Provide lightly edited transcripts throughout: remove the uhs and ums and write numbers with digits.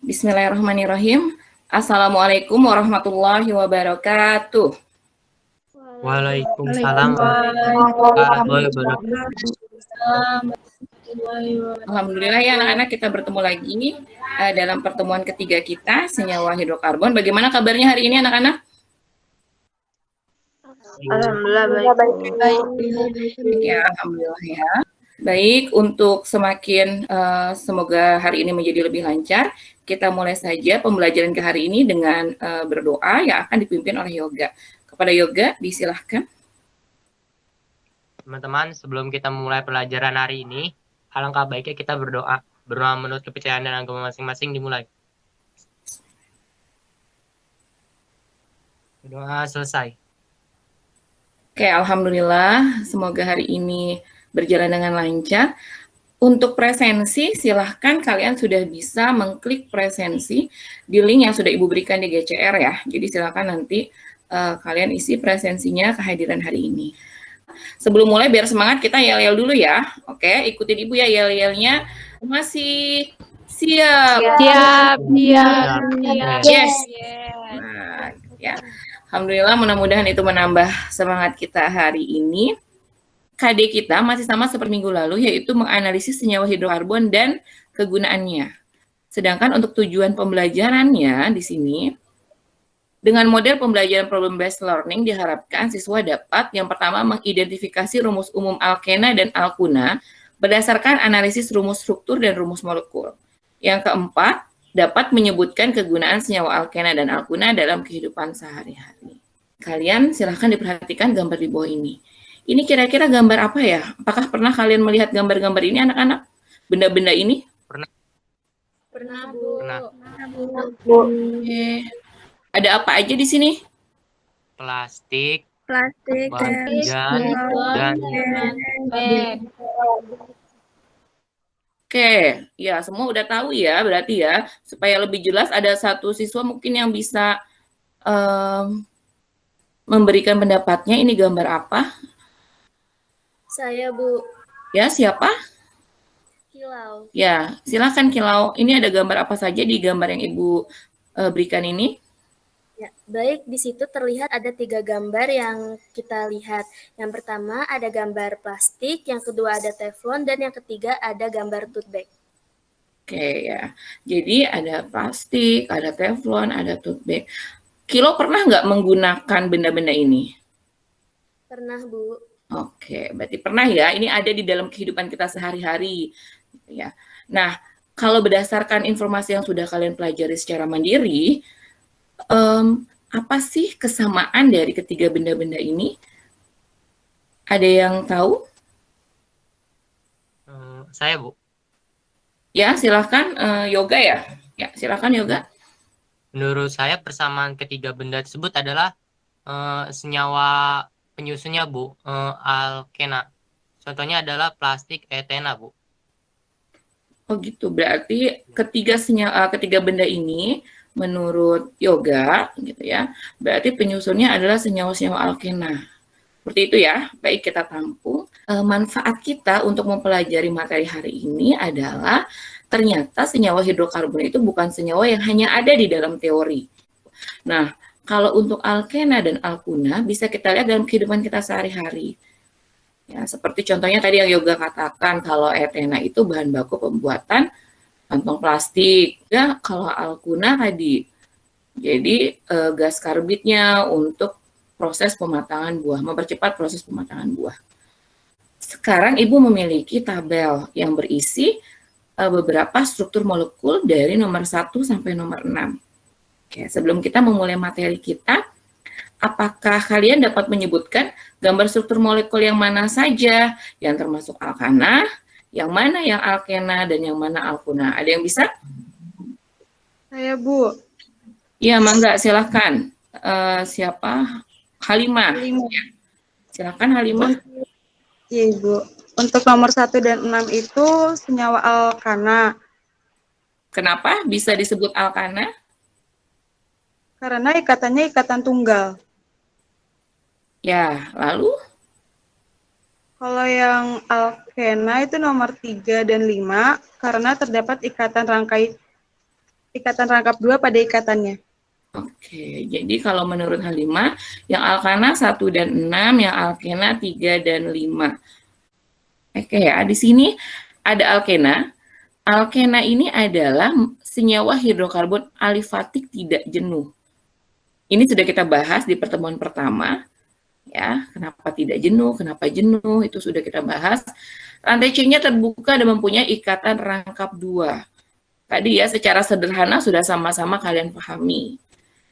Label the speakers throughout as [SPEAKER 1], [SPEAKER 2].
[SPEAKER 1] Bismillahirrahmanirrahim. Assalamualaikum warahmatullahi wabarakatuh.
[SPEAKER 2] Waalaikumsalam warahmatullahi wabarakatuh.
[SPEAKER 1] Alhamdulillah ya anak-anak, kita bertemu lagi dalam pertemuan ketiga kita, senyawa hidrokarbon. Bagaimana kabarnya hari ini anak-anak?
[SPEAKER 2] Alhamdulillah baik.
[SPEAKER 1] Ya, alhamdulillah ya. Baik, untuk semakin semoga hari ini menjadi lebih lancar, kita mulai saja pembelajaran ke hari ini dengan berdoa yang akan dipimpin oleh Yoga. Kepada Yoga, disilahkan.
[SPEAKER 2] Teman-teman, sebelum kita memulai pelajaran hari ini, alangkah baiknya kita berdoa. Berdoa menurut kepercayaan dan agama masing-masing dimulai. Doa selesai.
[SPEAKER 1] Oke, alhamdulillah. Semoga hari ini berjalan dengan lancar. Untuk presensi, silahkan kalian sudah bisa mengklik presensi di link yang sudah Ibu berikan di GCR ya. Jadi silahkan nanti kalian isi presensinya kehadiran hari ini. Sebelum mulai, biar semangat, kita yel-yel dulu ya. Oke, ikutin Ibu ya yel-yelnya. Masih siap?
[SPEAKER 3] Siap.
[SPEAKER 1] Yes. Nah, ya. Alhamdulillah, mudah-mudahan itu menambah semangat kita hari ini. KD kita masih sama seperti minggu lalu, yaitu menganalisis senyawa hidrokarbon dan kegunaannya. Sedangkan untuk tujuan pembelajarannya di sini, dengan model pembelajaran problem-based learning diharapkan siswa dapat yang pertama mengidentifikasi rumus umum alkena dan alkuna berdasarkan analisis rumus struktur dan rumus molekul. Yang keempat, dapat menyebutkan kegunaan senyawa alkena dan alkuna dalam kehidupan sehari-hari. Kalian silahkan diperhatikan gambar di bawah ini. Ini kira-kira gambar apa ya? Apakah pernah kalian melihat gambar-gambar ini anak-anak? Benda-benda ini?
[SPEAKER 3] Pernah, Bu.
[SPEAKER 1] Oke. Ada apa aja di sini?
[SPEAKER 2] Plastik,
[SPEAKER 3] Plastik,
[SPEAKER 2] baja, dan
[SPEAKER 1] Oke, ya semua udah tahu ya, berarti ya, supaya lebih jelas ada satu siswa mungkin yang bisa memberikan pendapatnya. Ini gambar apa?
[SPEAKER 3] Saya, Bu.
[SPEAKER 1] Ya, siapa?
[SPEAKER 3] Kilau.
[SPEAKER 1] Ya, silakan Kilau. Ini ada gambar apa saja di gambar yang Ibu berikan ini?
[SPEAKER 3] Ya, baik, di situ terlihat ada 3 gambar yang kita lihat. Yang pertama ada gambar plastik, yang kedua ada teflon, dan yang ketiga ada gambar tote bag.
[SPEAKER 1] Oke ya, jadi ada plastik, ada teflon, ada tote bag. Kilo pernah nggak menggunakan benda-benda ini?
[SPEAKER 3] Pernah, Bu.
[SPEAKER 1] Oke, berarti pernah ya. Ini ada di dalam kehidupan kita sehari-hari, ya. Nah, kalau berdasarkan informasi yang sudah kalian pelajari secara mandiri, apa sih kesamaan dari ketiga benda-benda ini? Ada yang tahu?
[SPEAKER 2] saya, Bu.
[SPEAKER 1] Ya, silakan Yoga ya. Ya, silakan Yoga.
[SPEAKER 2] Menurut saya persamaan ketiga benda tersebut adalah senyawa penyusunnya, Bu, alkena. Contohnya adalah plastik etena, Bu.
[SPEAKER 1] Oh gitu, berarti ketiga benda ini menurut Yoga gitu ya, berarti penyusunnya adalah senyawa-senyawa alkena. Seperti itu ya. Baik, kita tampung. Manfaat kita untuk mempelajari materi hari ini adalah ternyata senyawa hidrokarbon itu bukan senyawa yang hanya ada di dalam teori. Nah, kalau untuk alkena dan alkuna bisa kita lihat dalam kehidupan kita sehari-hari. Ya, seperti contohnya tadi yang Yoga katakan, kalau etena itu bahan baku pembuatan kantong plastik. Ya, kalau alkuna tadi, jadi gas karbitnya untuk proses pematangan buah, mempercepat proses pematangan buah. Sekarang Ibu memiliki tabel yang berisi beberapa struktur molekul dari nomor 1 sampai nomor 6. Oke, sebelum kita memulai materi kita, apakah kalian dapat menyebutkan gambar struktur molekul yang mana saja yang termasuk alkana, yang mana yang alkena, dan yang mana alkuna? Ada yang bisa?
[SPEAKER 4] Saya, Bu.
[SPEAKER 1] Iya, mangga, silakan. Siapa? Halimah. Ya. Silakan Halimah.
[SPEAKER 4] Iya, Ibu. Untuk nomor 1 dan 6 itu senyawa alkana.
[SPEAKER 1] Kenapa bisa disebut alkana?
[SPEAKER 4] Karena ikatannya ikatan tunggal.
[SPEAKER 1] Ya, lalu?
[SPEAKER 4] Kalau yang alkena itu nomor 3 dan 5 karena terdapat ikatan rangkai ikatan rangkap 2 pada ikatannya.
[SPEAKER 1] Oke, jadi kalau menurut Halimah, yang alkana 1 dan 6, yang alkena 3 dan 5. Oke ya, di sini ada alkena. Alkena ini adalah senyawa hidrokarbon alifatik tidak jenuh. Ini sudah kita bahas di pertemuan pertama. Ya, kenapa tidak jenuh, kenapa jenuh, itu sudah kita bahas. Rantai C-nya terbuka dan mempunyai ikatan rangkap 2. Tadi ya, secara sederhana sudah sama-sama kalian pahami.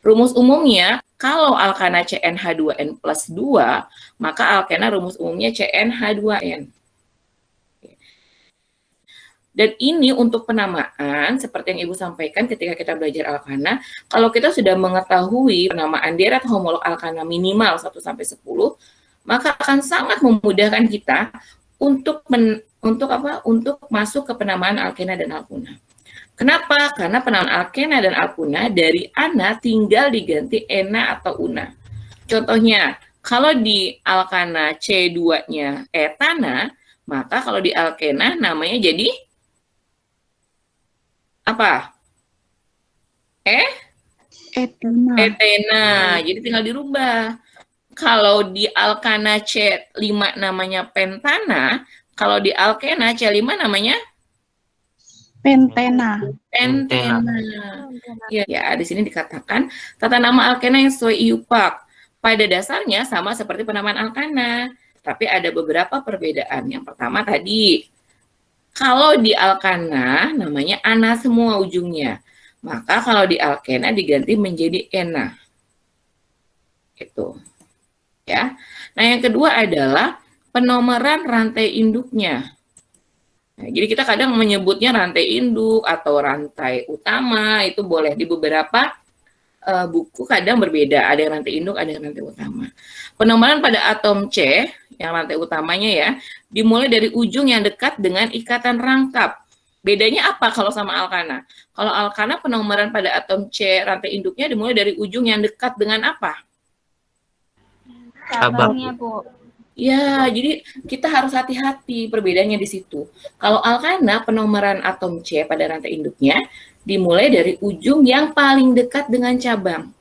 [SPEAKER 1] Rumus umumnya, kalau alkana CnH2n plus 2, maka alkena rumus umumnya CnH2n. Dan ini untuk penamaan, seperti yang Ibu sampaikan ketika kita belajar alkana, kalau kita sudah mengetahui penamaan deret homolog alkana minimal 1-10, maka akan sangat memudahkan kita untuk masuk ke penamaan alkena dan alkuna. Kenapa? Karena penamaan alkena dan alkuna dari ana tinggal diganti ena atau una. Contohnya, kalau di alkana C2-nya etana, maka kalau di alkena namanya jadi apa?
[SPEAKER 4] Etena.
[SPEAKER 1] Etena. Jadi tinggal dirubah. Kalau di alkana C5 namanya pentana, kalau di alkena C5 namanya
[SPEAKER 4] Pentena.
[SPEAKER 1] pentena. Ya, di sini dikatakan tata nama alkena yang sesuai IUPAC. Pada dasarnya sama seperti penamaan alkana, tapi ada beberapa perbedaan. Yang pertama tadi, kalau di alkana namanya ana semua ujungnya, maka kalau di alkena diganti menjadi ena. Itu. Ya. Nah, yang kedua adalah penomoran rantai induknya. Nah, jadi kita kadang menyebutnya rantai induk atau rantai utama, itu boleh di beberapa buku kadang berbeda, ada yang rantai induk, ada yang rantai utama. Penomoran pada atom C, yang rantai utamanya ya, dimulai dari ujung yang dekat dengan ikatan rangkap. Bedanya apa kalau sama alkana? Kalau alkana penomoran pada atom C, rantai induknya dimulai dari ujung yang dekat dengan apa?
[SPEAKER 2] Cabangnya,
[SPEAKER 5] Bu.
[SPEAKER 1] Ya, jadi kita harus hati-hati perbedaannya di situ. Kalau alkana, penomoran atom C pada rantai induknya dimulai dari ujung yang paling dekat dengan cabang.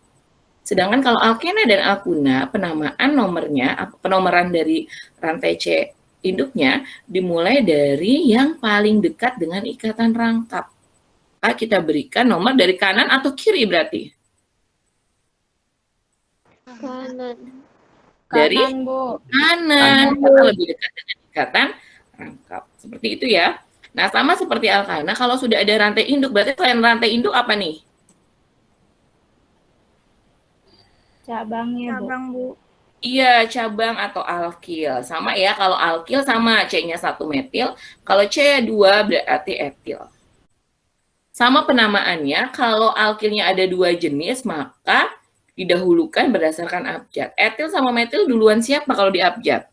[SPEAKER 1] Sedangkan kalau alkena dan alkuna, penamaan nomornya, penomoran dari rantai C induknya dimulai dari yang paling dekat dengan ikatan rangkap. Kita berikan nomor dari kanan atau kiri berarti?
[SPEAKER 5] Kanan.
[SPEAKER 1] Dari
[SPEAKER 5] Kanan, Bu.
[SPEAKER 1] kanan, karena lebih dekat dengan ikatan rangkap. Seperti itu ya. Nah, sama seperti alkana, kalau sudah ada rantai induk, berarti selain rantai induk apa nih?
[SPEAKER 5] Cabangnya, Bu.
[SPEAKER 4] Cabang, Bu.
[SPEAKER 1] Iya, cabang atau alkil. Sama ya, kalau alkil sama C-nya 1 metil, kalau C2 berarti etil. Sama penamaannya, kalau alkilnya ada 2 jenis, maka didahulukan berdasarkan abjad. Etil sama metil duluan siapa kalau di abjad?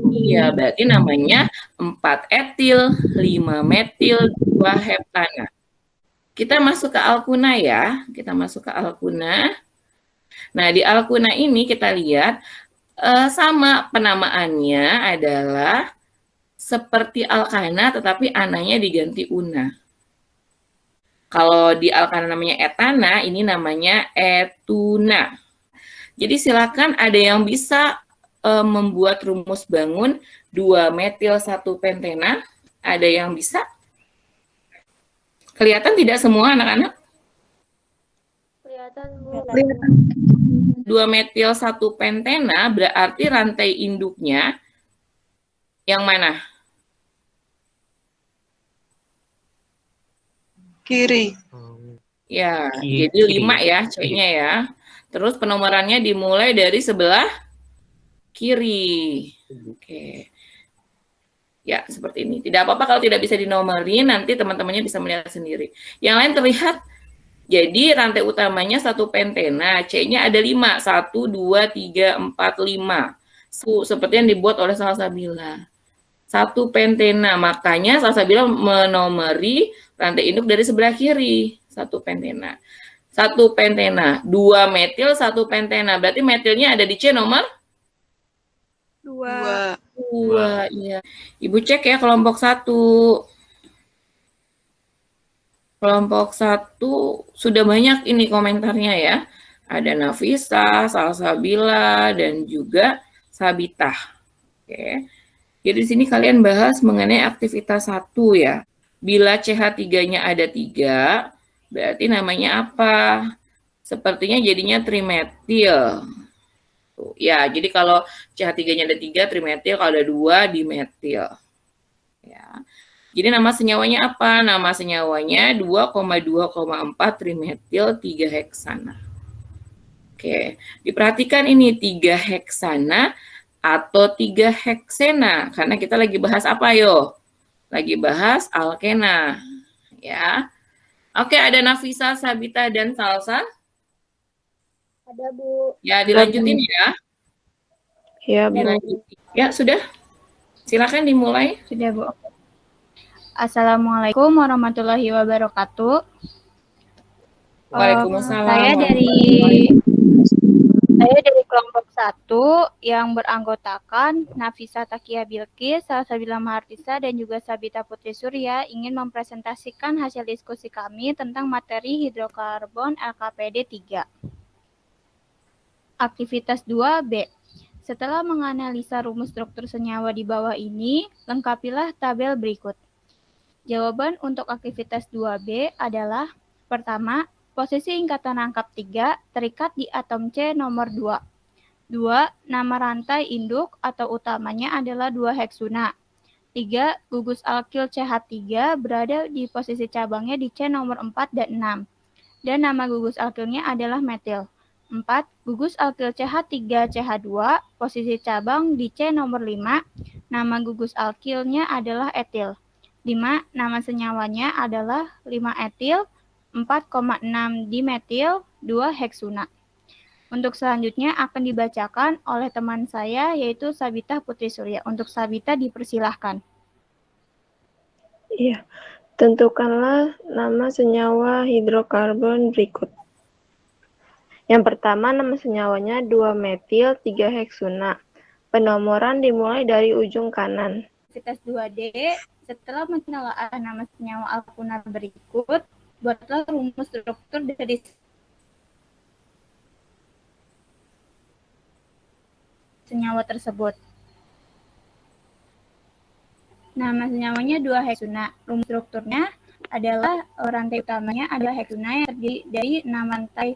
[SPEAKER 1] Iya, berarti namanya 4 etil, 5 metil, 2 heptana. Kita masuk ke alkuna ya, kita masuk ke alkuna. Nah, di alkuna ini kita lihat sama penamaannya adalah seperti alkana, tetapi ananya diganti una. Kalau di alkana namanya etana, ini namanya etuna. Jadi silakan ada yang bisa membuat rumus bangun 2 metil 1 pentena. Ada yang bisa? Kelihatan tidak semua anak-anak?
[SPEAKER 5] Kelihatan, Bu.
[SPEAKER 1] 2 metil 1 pentena berarti rantai induknya yang mana?
[SPEAKER 4] Kiri.
[SPEAKER 1] Ya,
[SPEAKER 2] Kiri.
[SPEAKER 1] jadi 5 ya C-nya ya. Terus penomorannya dimulai dari sebelah kiri. Oke. Ya, seperti ini. Tidak apa-apa kalau tidak bisa dinomorin, nanti teman-temannya bisa melihat sendiri. Yang lain terlihat, jadi rantai utamanya 1 pentena, C-nya ada 5. 1, 2, 3, 4, 5. Seperti yang dibuat oleh Salsabila. 1 pentena, makanya Salsabila menomori rantai induk dari sebelah kiri. 1 pentena. 1 pentena, 2 metil, 1 pentena. Berarti metilnya ada di C nomor?
[SPEAKER 4] 2.
[SPEAKER 1] 2, iya. Ibu cek ya kelompok 1. Kelompok 1 sudah banyak ini komentarnya ya. Ada Nafisa, Salsabila, dan juga Sabitah. Oke. Jadi di sini kalian bahas mengenai aktivitas 1 ya. Bila CH3-nya ada 3, berarti namanya apa? Sepertinya jadinya trimetil. Tuh. Ya, jadi kalau CH3-nya ada 3, trimetil, kalau ada 2, dimetil. Ya. Jadi nama senyawanya apa? Nama senyawanya 2,2,4 trimetil 3 heksana. Oke, diperhatikan ini 3 heksana atau 3 heksena, karena kita lagi bahas apa yo? Lagi bahas alkena. Ya. Oke, ada Nafisa, Sabita, dan Salsa.
[SPEAKER 3] Ada, Bu.
[SPEAKER 1] Ya, dilanjutin ya.
[SPEAKER 6] Ya, Bu.
[SPEAKER 1] Dilanjutin. Ya, sudah. Silakan dimulai.
[SPEAKER 7] Sudah, Bu. Assalamualaikum warahmatullahi wabarakatuh.
[SPEAKER 1] Waalaikumsalam.
[SPEAKER 7] Saya dari kelompok 1 yang beranggotakan Nafisa Takia Bilqis, Salsabila Mahartisa, dan juga Sabita Putri Surya ingin mempresentasikan hasil diskusi kami tentang materi hidrokarbon LKPD 3. Aktivitas 2B. Setelah menganalisa rumus struktur senyawa di bawah ini, lengkapilah tabel berikut. Jawaban untuk aktivitas 2B adalah, pertama, posisi ikatan rangkap 3 terikat di atom C nomor 2. 2. Nama rantai induk atau utamanya adalah 2 heksuna. 3. Gugus alkil CH3 berada di posisi cabangnya di C nomor 4 dan 6. Dan nama gugus alkilnya adalah metil. 4. Gugus alkil CH3 CH2 posisi cabang di C nomor 5. Nama gugus alkilnya adalah etil. 5. Nama senyawanya adalah 5 etil, 4,6 dimetil, 2 heksuna. Untuk selanjutnya akan dibacakan oleh teman saya yaitu Sabita Putri Surya. Untuk Sabita dipersilahkan.
[SPEAKER 6] Iya. Tentukanlah nama senyawa hidrokarbon berikut. Yang pertama, nama senyawanya 2-metil 3 heksuna. Penomoran dimulai dari ujung kanan.
[SPEAKER 7] Aktivitas 2D, setelah menelaah nama senyawa alkuna berikut, buatlah rumus struktur dari senyawa tersebut. Nama senyawanya 2 heksuna. Rumus strukturnya adalah rantai utamanya adalah heksuna yang terdiri dari 6 rantai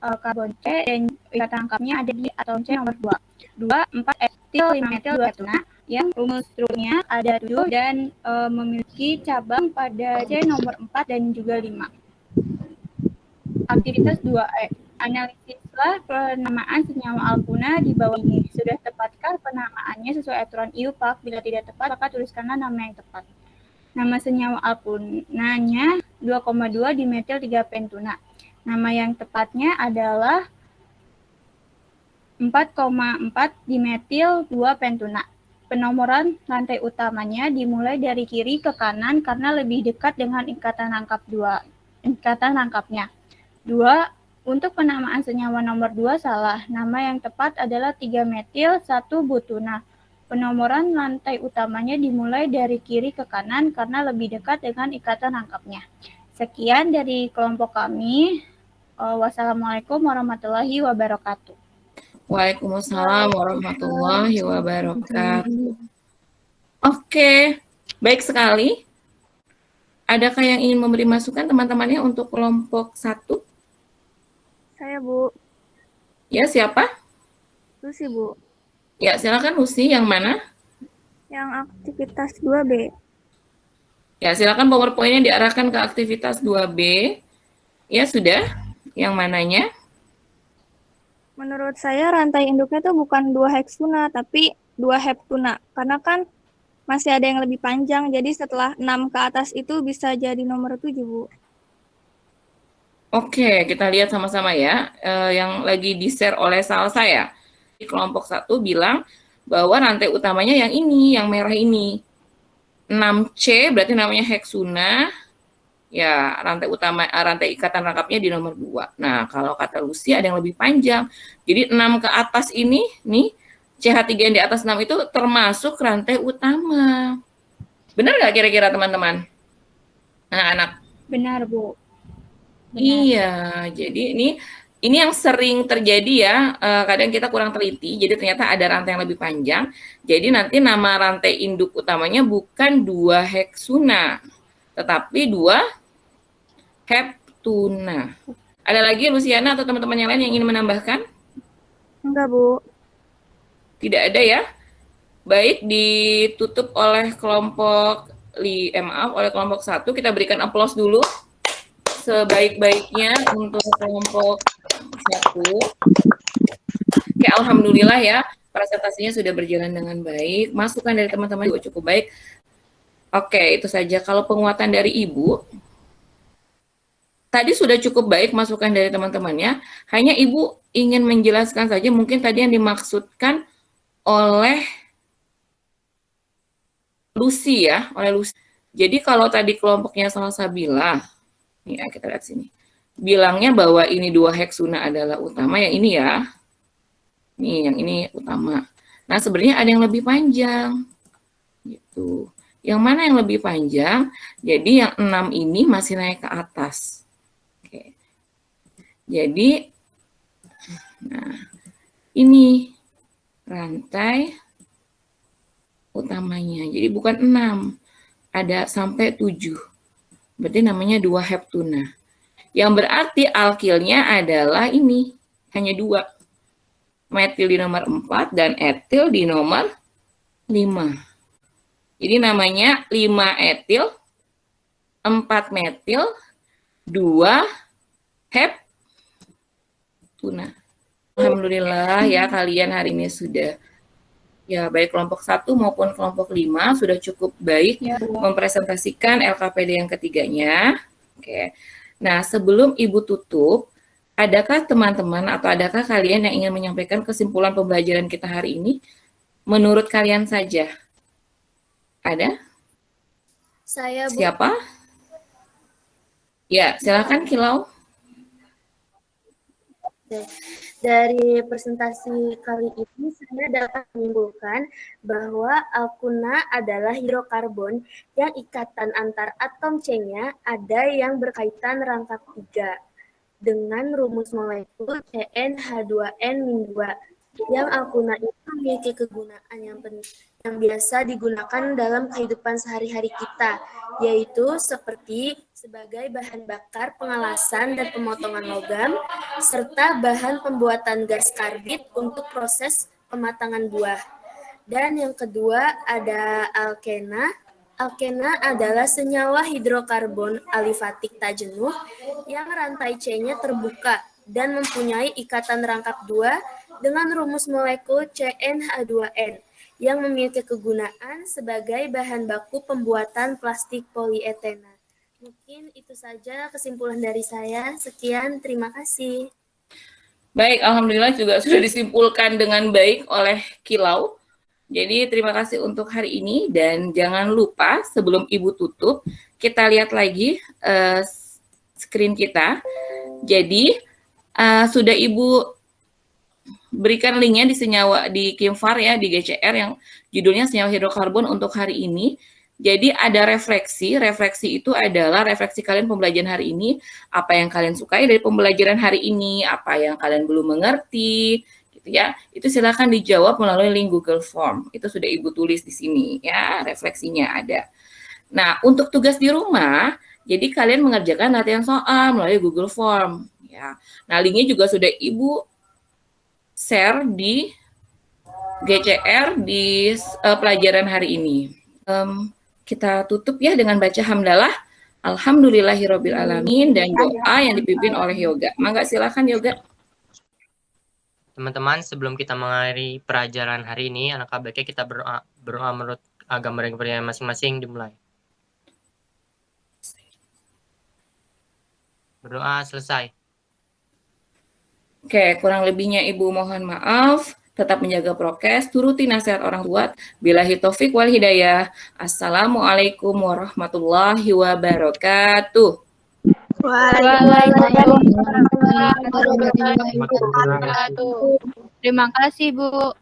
[SPEAKER 7] karbon C dan ikatan rangkapnya ada di atom C nomor 2. 2, 4 etil, 5 metil, 2 heksuna. Yang rumus strukturnya ada 7 dan memiliki cabang pada C nomor 4 dan juga 5. Aktivitas 2E. Analisislah penamaan senyawa alkuna di bawah ini. Sudah tepatkah penamaannya sesuai aturan IUPAC? Bila tidak tepat, maka tuliskanlah nama yang tepat. Nama senyawa alkunanya 2,2 dimetil 3 pentuna. Nama yang tepatnya adalah 4,4 dimetil 2 pentuna. Penomoran rantai utamanya dimulai dari kiri ke kanan karena lebih dekat dengan ikatan rangkapnya. 2. Untuk penamaan senyawa nomor 2 salah. Nama yang tepat adalah 3 metil 1 butuna. Penomoran rantai utamanya dimulai dari kiri ke kanan karena lebih dekat dengan ikatan rangkapnya. Sekian dari kelompok kami. Wassalamualaikum warahmatullahi wabarakatuh.
[SPEAKER 1] Waalaikumsalam warahmatullahi wabarakatuh. Oke, baik sekali. Adakah yang ingin memberi masukan teman-temannya untuk kelompok 1?
[SPEAKER 5] Saya, Bu.
[SPEAKER 1] Ya, siapa?
[SPEAKER 5] Lucy, Bu.
[SPEAKER 1] Ya, silakan Lucy, yang mana?
[SPEAKER 5] Yang aktivitas 2B.
[SPEAKER 1] Ya, silakan PowerPoint-nya diarahkan ke aktivitas 2B. Ya, sudah. Yang mananya?
[SPEAKER 5] Menurut saya rantai induknya tuh bukan 2 heksuna, tapi 2 heptuna. Karena kan masih ada yang lebih panjang, jadi setelah 6 ke atas itu bisa jadi nomor 7, Bu.
[SPEAKER 1] Oke, kita lihat sama-sama ya. Yang lagi di-share oleh Salsa ya. Di kelompok 1 bilang bahwa rantai utamanya yang ini, yang merah ini. 6C berarti namanya heksuna. Ya, rantai ikatan rangkapnya di nomor 2. Nah, kalau kata Lucy ada yang lebih panjang. Jadi 6 ke atas ini, nih, CH3 yang di atas 6 itu termasuk rantai utama. Benar nggak kira-kira teman-teman? Anak-anak.
[SPEAKER 7] Benar, Bu. Benar.
[SPEAKER 1] Iya, jadi ini yang sering terjadi ya, kadang kita kurang teliti, jadi ternyata ada rantai yang lebih panjang, jadi nanti nama rantai induk utamanya bukan 2 heksuna, tetapi 2 heptuna. Ada lagi Luciana atau teman-teman yang lain yang ingin menambahkan?
[SPEAKER 5] Enggak, Bu.
[SPEAKER 1] Tidak ada ya? Baik, ditutup oleh kelompok oleh kelompok 1, kita berikan aplaus dulu sebaik-baiknya untuk kelompok 1. Oke, alhamdulillah ya, presentasinya sudah berjalan dengan baik. Masukan dari teman-teman juga cukup baik. Oke, itu saja. Kalau penguatan dari Ibu, tadi sudah cukup baik masukan dari teman-temannya. Hanya Ibu ingin menjelaskan saja mungkin tadi yang dimaksudkan oleh Lucy ya, oleh Lucy. Jadi kalau tadi kelompoknya Salsabila, nih ya, kita lihat sini. Bilangnya bahwa ini 2 heksuna adalah utama, yang ini ya. Nih, yang ini utama. Nah, sebenarnya ada yang lebih panjang. Gitu. Yang mana yang lebih panjang? Jadi yang 6 ini masih naik ke atas. Oke. Jadi, nah, ini rantai utamanya. Jadi bukan 6, ada sampai 7. Berarti namanya 2 heptuna. Yang berarti alkilnya adalah ini, hanya 2. Metil di nomor 4 dan etil di nomor 5. Jadi namanya 5 etil, 4 metil, 2 heptuna. Alhamdulillah ya, kalian hari ini sudah, ya baik kelompok 1 maupun kelompok 5 sudah cukup baik mempresentasikan LKPD yang ketiganya. Oke. Nah, sebelum Ibu tutup, adakah teman-teman atau adakah kalian yang ingin menyampaikan kesimpulan pembelajaran kita hari ini? Menurut kalian saja. Ada?
[SPEAKER 3] Saya, Bu.
[SPEAKER 1] Siapa? Ya, silakan Kilau.
[SPEAKER 3] Dari presentasi kali ini, saya dapat menyimpulkan bahwa alkuna adalah hidrokarbon yang ikatan antar atom C-nya ada yang berkaitan rangkap 3 dengan rumus molekul CnH2n-2. Yang alkuna itu memiliki kegunaan yang biasa digunakan dalam kehidupan sehari-hari kita, yaitu seperti sebagai bahan bakar pengelasan dan pemotongan logam, serta bahan pembuatan gas karbit untuk proses pematangan buah. Dan yang kedua ada alkena. Alkena adalah senyawa hidrokarbon alifatik tak jenuh yang rantai C-nya terbuka dan mempunyai ikatan rangkap 2 dengan rumus molekul CnH2n yang memiliki kegunaan sebagai bahan baku pembuatan plastik polietena. Mungkin itu saja kesimpulan dari saya. Sekian, terima kasih.
[SPEAKER 1] Baik, alhamdulillah juga sudah disimpulkan dengan baik oleh Kilau. Jadi terima kasih untuk hari ini, dan jangan lupa sebelum Ibu tutup, kita lihat lagi screen kita. Jadi sudah Ibu berikan linknya di Kimfar ya, di GCR yang judulnya senyawa hidrokarbon untuk hari ini. Jadi ada refleksi itu adalah refleksi kalian pembelajaran hari ini, apa yang kalian sukai dari pembelajaran hari ini, apa yang kalian belum mengerti, gitu ya. Itu silakan dijawab melalui link Google Form. Itu sudah Ibu tulis di sini ya, refleksinya ada. Nah, untuk tugas di rumah, jadi kalian mengerjakan latihan soal melalui Google Form ya. Nah, linknya juga sudah Ibu share di GCR di pelajaran hari ini. Kita tutup ya dengan baca hamdalah, alhamdulillahirabbil alamin, dan doa yang dipimpin oleh Yoga. Mangga silakan Yoga.
[SPEAKER 2] Teman-teman, sebelum kita mengakhiri pelajaran hari ini, alangkah baiknya kita berdoa menurut agama dan kepercayaan masing-masing. Dimulai. Berdoa selesai.
[SPEAKER 1] Oke, kurang lebihnya Ibu mohon maaf. Tetap menjaga prokes, turuti nasihat orang tua. Billahi taufik wal hidayah. Assalamualaikum warahmatullahi wabarakatuh.
[SPEAKER 7] Waalaikumsalam warahmatullahi wabarakatuh. Terima kasih, Bu.